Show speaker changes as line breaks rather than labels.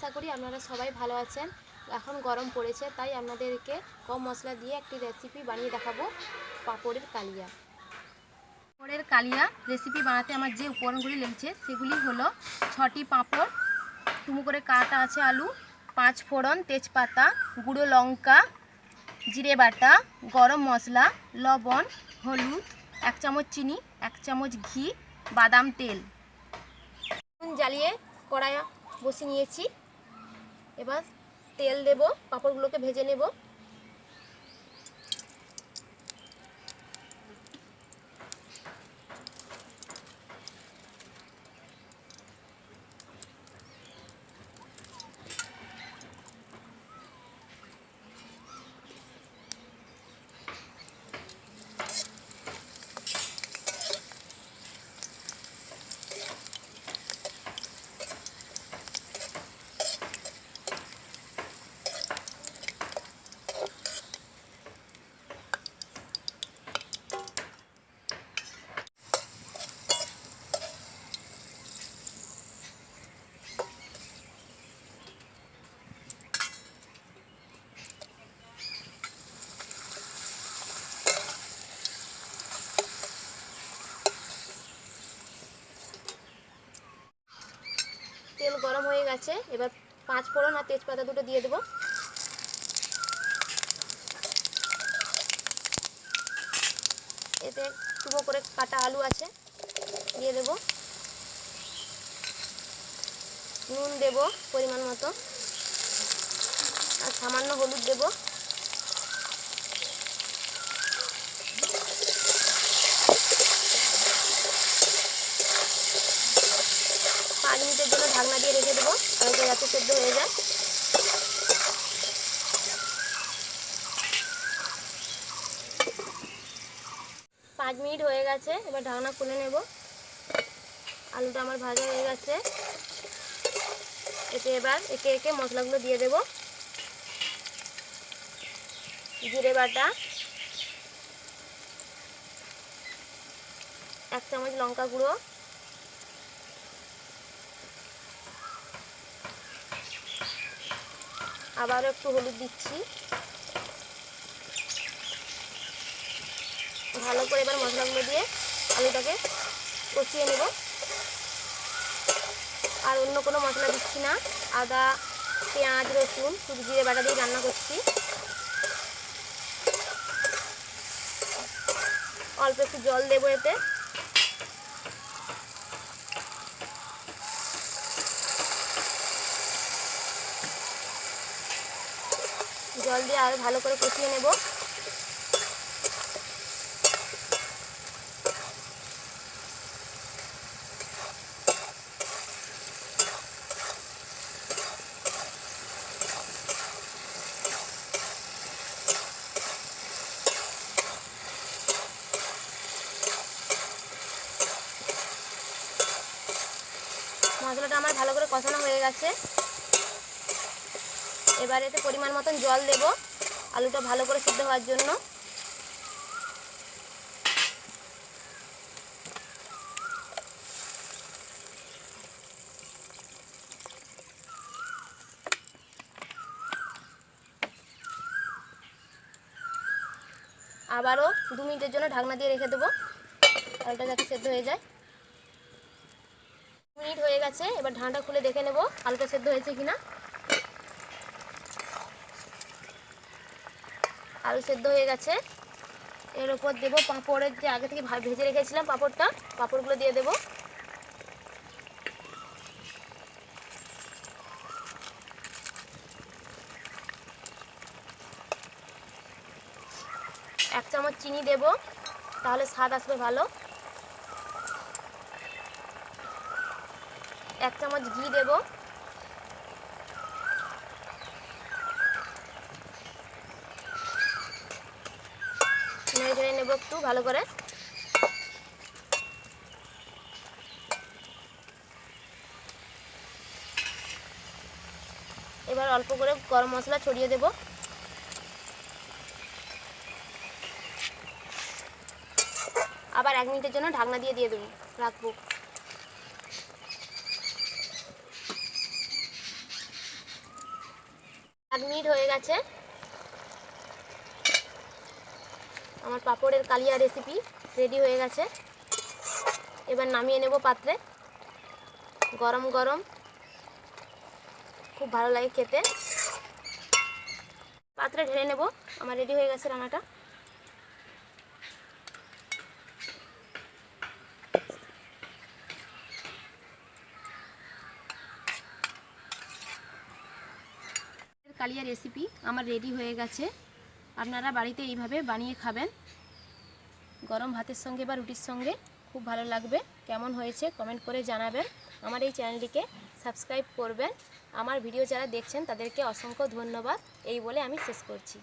আশা করি আপনারা সবাই ভালো আছেন। এখন গরম পড়েছে, তাই আপনাদেরকে কম মশলা দিয়ে একটি রেসিপি বানিয়ে দেখাবো, পাঁপড়ের কালিয়া। পাঁপড়ের কালিয়া রেসিপি বানাতে আমার যে উপকরণগুলি লেগেছে সেগুলি হলো 6টি পাঁপড়, টুকরো করে কাটা আছে আলু, 5 ফোড়ন, তেজপাতা, গুঁড়ো লঙ্কা, জিরে বাটা, গরম মশলা, লবণ, হলুদ, 1 চামচ চিনি, 1 চামচ ঘি, বাদাম তেল। জ্বালিয়ে কড়াই বসিয়ে নিয়েছি। এবার তেল দেব, পাঁপড়গুলোকে ভেজে নেব। তেল গরম হয়ে গেছে, এবার 5 ফোড়ন আর তেজপাতা দুটো দিয়ে দেবো। এতে টুকরো করে কাটা আলু আছে, দিয়ে দেব। নুন দেব পরিমাণ মতো, আর সামান্য হলুদ দেব। পাঁচ মিনিটের জন্য ঢাকনা দিয়ে রেখে দেবো, আলুটা যাতে সেদ্ধ হয়ে যায়। পাঁচ মিনিট হয়ে গেছে, এবার ঢাকনা খুলে নেব। আলুটা আমার ভাজা হয়ে গেছে। এতে এবার একে একে মশলাগুলো দিয়ে দেব। জিরে বাটা, 1 চামচ লঙ্কা গুঁড়ো, আবারও একটু হলুদ দিচ্ছি। ভালো করে এবার মশলাগুলো দিয়ে আলুটাকে কষিয়ে নেব। আর অন্য কোনো মশলা দিচ্ছি না, আদা, পেঁয়াজ, রসুন, শুধু জিরে বাটা দিয়ে রান্না করছি। অল্প একটু জল দেবো এতে। জল দিয়ে আরও ভালো করে কষিয়ে নেব। মশলাটা আমার ভালো করে কষানো হয়ে গেছে। এবার এতে পরিমাণ মতন জল দেব, আলুটা ভালো করে সিদ্ধ হওয়ার জন্য। আবারও 2 মিনিটের জন্য ঢাকনা দিয়ে রেখে দেবো, আলুটা যাতে সেদ্ধ হয়ে যায়। 2 মিনিট হয়ে গেছে, এবার ঢাকনাটা খুলে দেখে নেব আলুটা সেদ্ধ হয়েছে কিনা। আলু সেদ্ধ হয়ে গেছে। এর উপর দেবো পাঁপড়ের যে আগে থেকে ভেজে রেখেছিলাম পাঁপড়গুলো দিয়ে দেবো। এক চামচ চিনি দেব, তাহলে স্বাদ আসবে ভালো। 1 চামচ ঘি দেব। নেড়ে নেব একটু ভালো করে। এবার অল্প করে গরম মশলা ছড়িয়ে দেব। আবার 1 মিনিটের জন্য ঢাকনা দিয়ে দেবো, রাখবো। 1 মিনিট হয়ে গেছে। আমার পাঁপড়ের কালিয়া রেসিপি রেডি হয়ে গেছে। এবার নামিয়ে নেব পাত্রে। গরম গরম খুব ভালো লাগে খেতে। পাত্রে ঢেলে নেব। আমার রেডি হয়ে গেছে রান্নাটা। কালিয়া রেসিপি আমার রেডি হয়ে গেছে। আপনারা বাড়িতে এইভাবে বানিয়ে খাবেন। গরম ভাতের সঙ্গে বা রুটির সঙ্গে খুব ভালো লাগবে। কেমন হয়েছে কমেন্ট করে জানাবেন। আমার এই চ্যানেলটিকে সাবস্ক্রাইব করবেন। আমার ভিডিও যারা দেখছেন তাদেরকে অসংখ্য ধন্যবাদ এই বলে আমি শেষ করছি।